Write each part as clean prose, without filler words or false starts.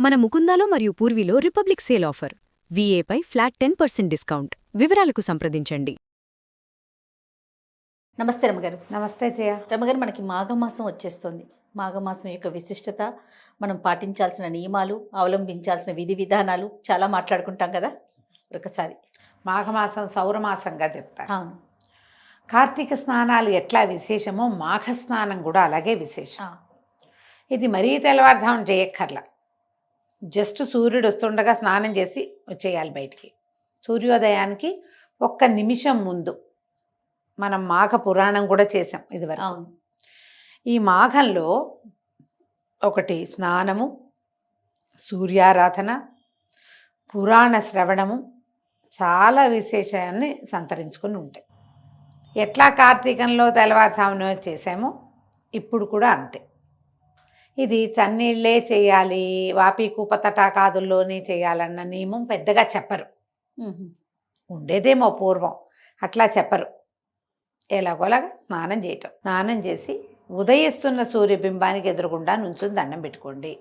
మన ముకుందాలో మరియు పూర్వీలో రిపబ్లిక్ సేల్ ఆఫర్. వీఏపై ఫ్లాట్ 10% డిస్కౌంట్. వివరాలకు సంప్రదించండి. నమస్తే రమగారు. నమస్తే జయ. రమగారు, మనకి మాఘమాసం వచ్చేస్తుంది. మాఘమాసం యొక్క విశిష్టత, మనం పాటించాల్సిన నియమాలు, అవలంబించాల్సిన విధి విధానాలు చాలా మాట్లాడుకుంటాం కదా. ఒకసారి మాఘమాసం సౌరమాసంగా చెప్తారు. అవును. కార్తీక స్నానాలు ఎట్లా విశేషమో మాఘ స్నానం కూడా అలాగే విశేషం. ఇది మరీ తెల్లవారుజామున చేయక్కర్లా. జస్ట్ సూర్యుడు వస్తుండగా స్నానం చేసి వచ్చేయాలి బయటికి. సూర్యోదయానికి 1 నిమిషం ముందు. మనం మాఘ పురాణం కూడా చేసాం ఇదివరకు. అవును. ఈ మాఘంలో ఒకటి స్నానము, సూర్యారాధన, పురాణ శ్రవణము చాలా విశేషాన్ని సంతరించుకుని ఉంటాయి. ఎట్లా కార్తీకంలో తెల్లవారుజామున చేసామో ఇప్పుడు కూడా అంతే. ఇది చన్నీళ్ళే చేయాలి, వాపి కూపతటాకాదుల్లోనే చేయాలన్న నియమం పెద్దగా చెప్పరు. ఉండేదేమో పూర్వం, అట్లా చెప్పరు. ఎలాగోలాగా స్నానం చేయటం. స్నానం చేసి ఉదయిస్తున్న సూర్యబింబానికి ఎదురుగుండా నుంచుని దండం పెట్టుకోండి.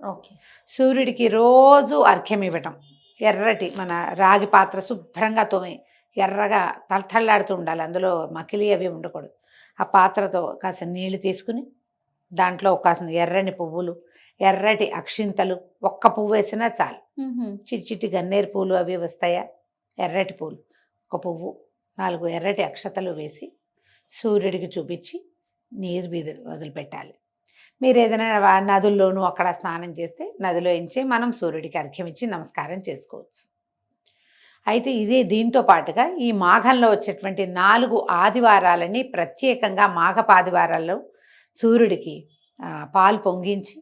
ఓకే. సూర్యుడికి రోజు అర్ఘ్యం ఇవ్వటం. ఎర్రటి మన రాగి పాత్ర శుభ్రంగా తోమి ఎర్రగా తలతళ్ళాడుతూ ఉండాలి, అందులో మకిలి అవి ఉండకూడదు. ఆ పాత్రతో కాస్త నీళ్లు తీసుకుని దాంట్లో కాస్త ఎర్రని పువ్వులు, ఎర్రటి అక్షింతలు, 1 పువ్వు వేసినా చాలు. చిట్టి గన్నేరు పూలు అవి వస్తాయా, ఎర్రటి పూలు 1 పువ్వు, 4 ఎర్రటి అక్షతలు వేసి సూర్యుడికి చూపించి నీరు వదిలిపెట్టాలి. మీరు ఏదైనా నదుల్లోనూ అక్కడ స్నానం చేస్తే నదిలో ఇంచి మనం సూర్యుడికి అర్ఘ్యం ఇచ్చి నమస్కారం చేసుకోవచ్చు. అయితే ఇదే దీంతో పాటుగా ఈ మాఘంలో వచ్చేటువంటి 4 ఆదివారాలని ప్రత్యేకంగా మాఘపాదివారాల్లో సూర్యుడికి పాలు పొంగించి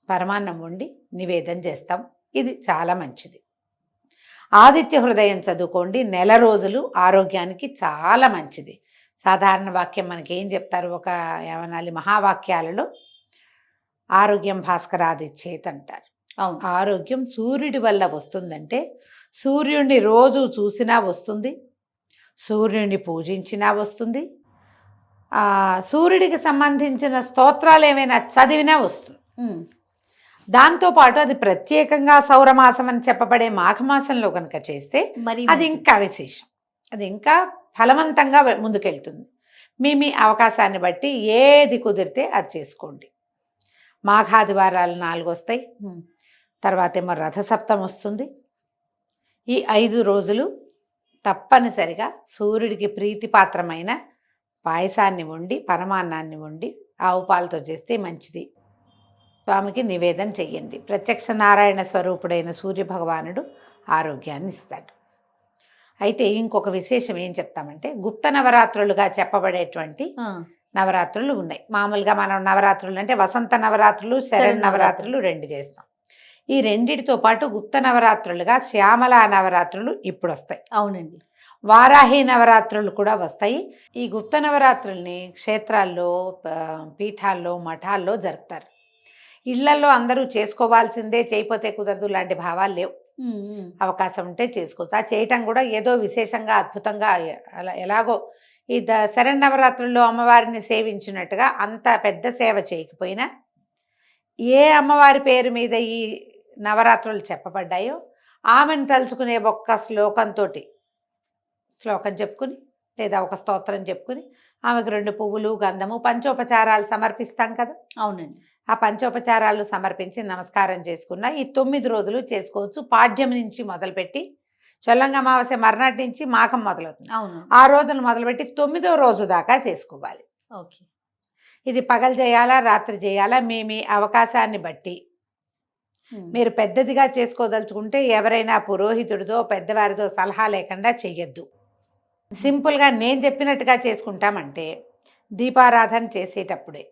పరమాన్నం వండి నివేదన చేస్తాం. ఇది చాలా మంచిది. ఆదిత్య హృదయం చదువుకోండి. నెల రోజులు ఆరోగ్యానికి చాలా మంచిది. సాధారణ వాక్యం మనకి ఏం చెప్తారు, ఒక ఏమనాలి, మహావాక్యాలలో ఆరోగ్యం భాస్కరాదిచ్చేత్ అంటారు. అవును. ఆరోగ్యం సూర్యుడి వల్ల వస్తుందంటే సూర్యుడిని రోజు చూసినా వస్తుంది, సూర్యుడిని పూజించినా వస్తుంది, సూర్యుడికి సంబంధించిన స్తోత్రాలు ఏమైనా చదివినా వస్తుంది. దాంతోపాటు అది ప్రత్యేకంగా సౌరమాసం అని చెప్పబడే మాఘమాసంలో కనుక చేస్తే అది ఇంకా విశేషం. అది ఇంకా ఫలవంతంగా ముందుకెళ్తుంది. మీ అవకాశాన్ని బట్టి ఏది కుదిరితే అది చేసుకోండి. మాఘాదివారాలు 4 వస్తాయి. తర్వాత ఏమో రథసప్తం వస్తుంది. ఈ 5 రోజులు తప్పనిసరిగా సూర్యుడికి ప్రీతిపాత్రమైన పాయసాన్ని వండి, పరమాన్నాన్ని వండి ఆవు పాలతో చేస్తే మంచిది. స్వామికి నివేదన చెయ్యండి. ప్రత్యక్ష నారాయణ స్వరూపుడైన సూర్యభగవానుడు ఆరోగ్యాన్ని ఇస్తాడు. అయితే ఇంకొక విశేషం ఏం చెప్తామంటే, గుప్త నవరాత్రులుగా చెప్పబడేటువంటి నవరాత్రులు ఉన్నాయి. మామూలుగా మనం నవరాత్రులు అంటే వసంత నవరాత్రులు, శరన్నవరాత్రులు 2 చేస్తాం. ఈ రెండిటితో పాటు గుప్త నవరాత్రులుగా శ్యామలా నవరాత్రులు ఇప్పుడు వస్తాయి. అవునండి. వారాహి నవరాత్రులు కూడా వస్తాయి. ఈ గుప్త నవరాత్రుల్ని క్షేత్రాల్లో, పీఠాల్లో, మఠాల్లో జరుపుతారు. ఇళ్లలో అందరూ చేసుకోవాల్సిందే, చేయపోతే కుదరదు లాంటి భావాలు లేవు. అవకాశం ఉంటే చేసుకోవచ్చు. ఆ చేయటం కూడా ఏదో విశేషంగా అద్భుతంగా ఎలాగో ఈ శరన్నవరాత్రుల్లో అమ్మవారిని సేవించినట్టుగా అంత పెద్ద సేవ చేయకపోయినా, ఏ అమ్మవారి పేరు మీద ఈ నవరాత్రులు చెప్పబడ్డాయో ఆమెను తలుచుకునే ఒక్క శ్లోకం చెప్పుకుని లేదా ఒక స్తోత్రం చెప్పుకుని ఆమెకు 2 పువ్వులు, గంధము, పంచోపచారాలు సమర్పిస్తాం కదా. అవునండి. ఆ పంచోపచారాలు సమర్పించి నమస్కారం చేసుకున్న ఈ 9 రోజులు చేసుకోవచ్చు. పాడ్యం నుంచి మొదలుపెట్టి చొల్లంగా అమావాస్య మర్నాటి నుంచి మాఘం మొదలవుతుంది. అవును. ఆ రోజును మొదలుపెట్టి 9వ రోజు దాకా చేసుకోవాలి. ఓకే. ఇది పగలు చేయాలా, రాత్రి చేయాలా, మీ అవకాశాన్ని బట్టి. మీరు పెద్దదిగా చేసుకోదలుచుకుంటే ఎవరైనా పురోహితుడితో, పెద్దవారితో సలహా లేకుండా చెయ్యొద్దు. సింపుల్గా నేను చెప్పినట్టుగా చేసుకుంటామంటే దీపారాధన చేసేటప్పుడే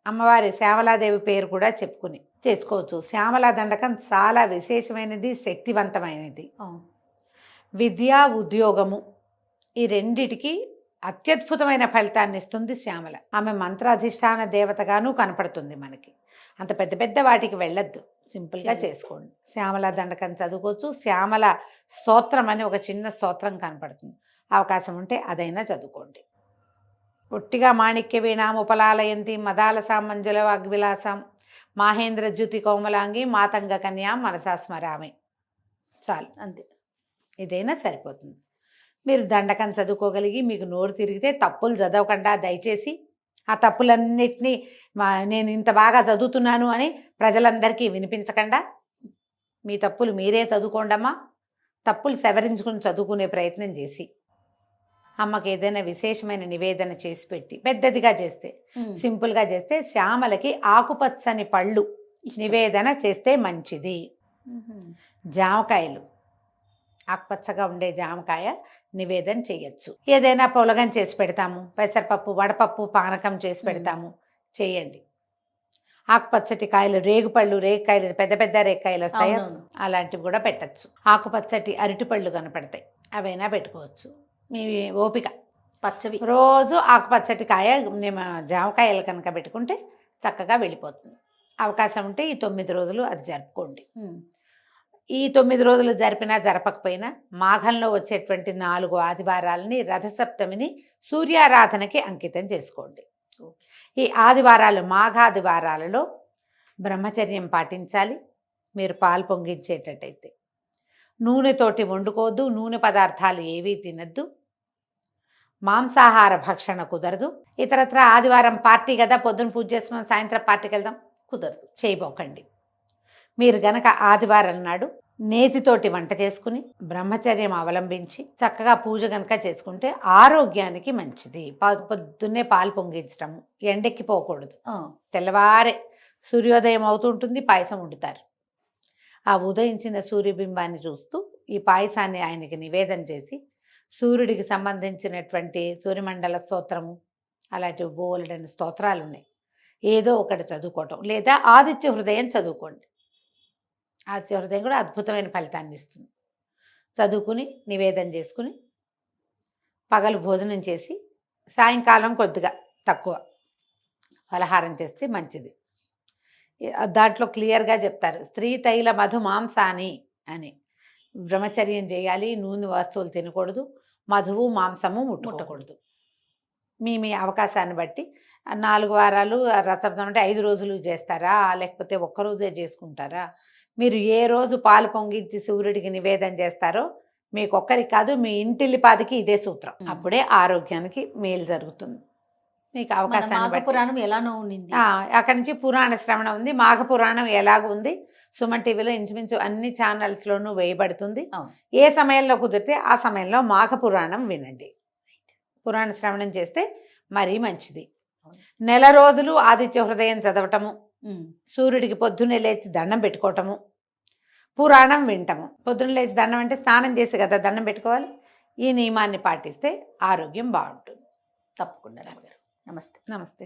అమ్మవారి శ్యామలాదేవి పేరు కూడా చెప్పుకుని చేసుకోవచ్చు. శ్యామలా దండకం చాలా విశేషమైనది, శక్తివంతమైనది. విద్య, ఉద్యోగము ఈ రెండిటికి అత్యద్భుతమైన ఫలితాన్ని ఇస్తుంది శ్యామల. ఆమె మంత్రాధిష్టాన దేవతగాను కనపడుతుంది మనకి. అంత పెద్ద పెద్ద వాటికి వెళ్ళొద్దు, సింపుల్గా చేసుకోండి. శ్యామల దండకం చదువుకోవచ్చు. శ్యామల స్తోత్రం అని ఒక చిన్న స్తోత్రం కనపడుతుంది, అవకాశం ఉంటే అదైనా చదువుకోండి. ఒట్టిగా మాణిక్య వీణాం ఉపలాలయంతి మదాల సామంజుల వాగ్విలాసం మాహేంద్ర జ్యుతి కోమలాంగి మాతంగ కన్యా మనసా స్మరామి, చాలు. అంతే. ఇదైనా సరిపోతుంది. మీరు దండకం చదువుకోగలిగి మీకు నోరు తిరిగితే తప్పులు చదవకుండా దయచేసి ఆ తప్పులన్నిటినీ నేను ఇంత బాగా చదువుతున్నాను అని ప్రజలందరికీ వినిపించకుండా మీ తప్పులు మీరే చదువుకోండమ్మా. తప్పులు సవరించుకుని చదువుకునే ప్రయత్నం చేసి అమ్మకి ఏదైనా విశేషమైన నివేదన చేసి పెట్టి, పెద్దదిగా చేస్తే, సింపుల్గా చేస్తే, శ్యామలకి ఆకుపచ్చని పళ్ళు నివేదన చేస్తే మంచిది. జామకాయలు, ఆకుపచ్చగా ఉండే జామకాయ నివేదన చేయొచ్చు. ఏదైనా పొలగం చేసి పెడతాము, పెసరపప్పు వడపప్పు పానకం చేసి పెడతాము, చేయండి. ఆకుపచ్చటి కాయలు, రేగుపళ్ళు, రేగికాయలు, పెద్ద పెద్ద రేగికాయలు వస్తాయి, అలాంటివి కూడా పెట్టచ్చు. ఆకుపచ్చటి అరటిపళ్ళు కనపడతాయి, అవైనా పెట్టుకోవచ్చు. మీ ఓపిక. పచ్చవి రోజు ఆకుపచ్చటి కాయ జామకాయలు కనుక పెట్టుకుంటే చక్కగా వెళ్ళిపోతుంది. అవకాశం ఉంటే ఈ 9 రోజులు అది జరుపుకోండి. ఈ 9 రోజులు జరిపినా జరపకపోయినా మాఘంలో వచ్చేటువంటి 4 ఆదివారాలని, రథసప్తమిని సూర్యారాధనకి అంకితం చేసుకోండి. ఈ ఆదివారాలు, మాఘాదివారాలలో బ్రహ్మచర్యం పాటించాలి. మీరు పాలు పొంగించేటట్టయితే నూనెతోటి వండుకోవద్దు, నూనె పదార్థాలు ఏవీ తినద్దు, మాంసాహార భక్షణ కుదరదు. ఇతరత్ర ఆదివారం పార్టీ కదా, పొద్దున్న పూజ చేసుకుని సాయంత్రం పార్టీకి వెళ్దాం, కుదరదు, చేయబోకండి. మీరు గనక ఆదివారం నాడు నేతితోటి వంట చేసుకుని బ్రహ్మచర్యం అవలంబించి చక్కగా పూజ గనక చేసుకుంటే ఆరోగ్యానికి మంచిది. పొద్దున్నే పాలు పొంగించటము, ఎండెక్కిపోకూడదు. తెల్లవారే సూర్యోదయం అవుతుంటుంది, పాయసం వండుతారు. ఆ ఉదయించిన సూర్యబింబాన్ని చూస్తూ ఈ పాయసాన్ని ఆయనకి నివేదన చేసి, సూర్యుడికి సంబంధించినటువంటి సూర్యమండల స్తోత్రము, అలాంటి బోలెడని స్తోత్రాలు ఉన్నాయి, ఏదో ఒకటి చదువుకోవటం, లేదా ఆదిత్య హృదయం చదువుకోండి. ఆదిత్య హృదయం కూడా అద్భుతమైన ఫలితాన్ని ఇస్తుంది. చదువుకుని నివేదన చేసుకుని పగలు భోజనం చేసి సాయంకాలం కొద్దిగా తక్కువ ఫలహారం చేస్తే మంచిది. దాంట్లో క్లియర్గా చెప్తారు, స్త్రీ తైల మధు మాంసాని అని. బ్రహ్మచర్యం చేయాలి, నూనె వస్తువులు తినకూడదు, మధువు మాంసము ముట్టకూడదు. మీ అవకాశాన్ని బట్టి 4 వారాలు రథసప్తమి అంటే 5 రోజులు చేస్తారా, లేకపోతే ఒక్కరోజే చేసుకుంటారా? మీరు ఏ రోజు పాలు పొంగించి సూర్యుడికి నివేదన చేస్తారో మీకు ఒక్కరికి కాదు, మీ ఇంటిల్లిపాదికి ఇదే సూత్రం. అప్పుడే ఆరోగ్యానికి మేలు జరుగుతుంది. మీకు అవకాశాన్ని పురాణం ఎలానో ఉంది, అక్కడి నుంచి పురాణ శ్రవణం ఉంది. మాఘ పురాణం ఎలాగ ఉంది, సుమన్ టీవీలో ఇంచుమించు అన్ని ఛానల్స్లోనూ వేయబడుతుంది. ఏ సమయంలో కుదిరితే ఆ సమయంలో మాఘ పురాణం వినండి. పురాణ శ్రవణం చేస్తే మరీ మంచిది. నెల రోజులు ఆదిత్య హృదయం చదవటము, సూర్యుడికి పొద్దున్నే లేచి దండం పెట్టుకోవటము, పురాణం వింటము. పొద్దున్న లేచి దండం అంటే స్నానం చేసి కదా దండం పెట్టుకోవాలి. ఈ నియమాన్ని పాటిస్తే ఆరోగ్యం బాగుంటుంది. తప్పకుండా. నమస్తే. నమస్తే.